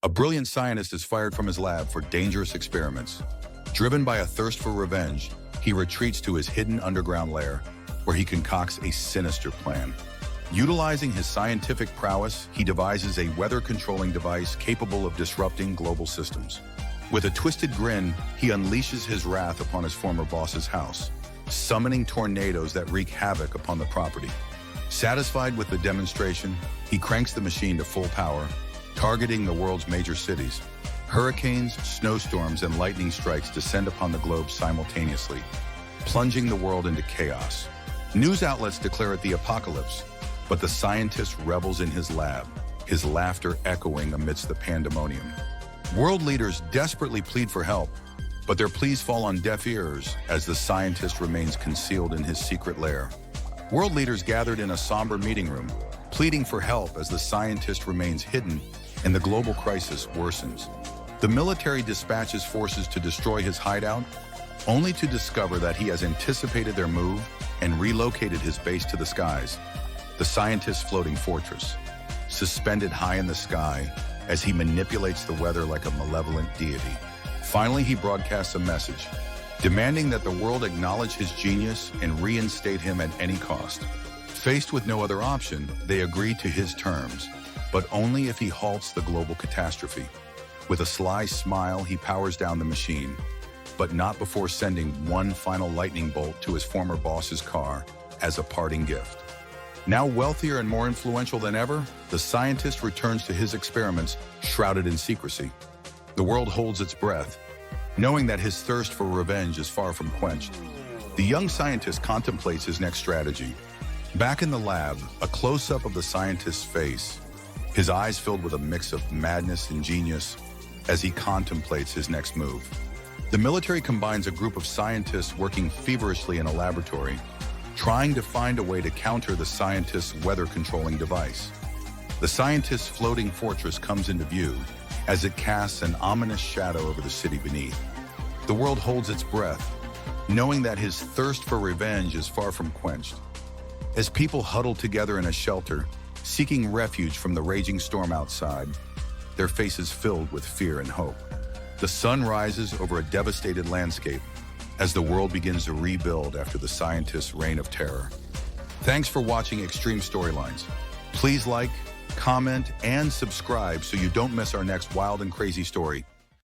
A brilliant scientist is fired from his lab for dangerous experiments. Driven by a thirst for revenge, he retreats to his hidden underground lair, where he concocts a sinister plan. Utilizing his scientific prowess, he devises a weather-controlling device capable of disrupting global systems. With a twisted grin, he unleashes his wrath upon his former boss's house, summoning tornadoes that wreak havoc upon the property. Satisfied with the demonstration, he cranks the machine to full power, targeting the world's major cities. Hurricanes, snowstorms, and lightning strikes descend upon the globe simultaneously, plunging the world into chaos. News outlets declare it the apocalypse, but the scientist revels in his lab, his laughter echoing amidst the pandemonium. World leaders desperately plead for help, but their pleas fall on deaf ears as the scientist remains concealed in his secret lair. World leaders gathered in a somber meeting room, pleading for help as the scientist remains hidden and the global crisis worsens. The military dispatches forces to destroy his hideout, only to discover that he has anticipated their move and relocated his base to the skies. The scientist's floating fortress, suspended high in the sky as he manipulates the weather like a malevolent deity. Finally, he broadcasts a message, demanding that the world acknowledge his genius and reinstate him at any cost. Faced with no other option, they agree to his terms, but only if he halts the global catastrophe. With a sly smile, he powers down the machine, but not before sending one final lightning bolt to his former boss's car as a parting gift. Now wealthier and more influential than ever, the scientist returns to his experiments shrouded in secrecy. The world holds its breath, knowing that his thirst for revenge is far from quenched. The young scientist contemplates his next strategy. Back in the lab, a close-up of the scientist's face, his eyes filled with a mix of madness and genius as he contemplates his next move. The military combines a group of scientists working feverishly in a laboratory, trying to find a way to counter the scientist's weather-controlling device. The scientist's floating fortress comes into view as it casts an ominous shadow over the city beneath. The world holds its breath, knowing that his thirst for revenge is far from quenched. As people huddle together in a shelter, seeking refuge from the raging storm outside, their faces filled with fear and hope. The sun rises over a devastated landscape as the world begins to rebuild after the scientist's reign of terror. Thanks for watching Extreme Storylines. Please like, comment, and subscribe so you don't miss our next wild and crazy story.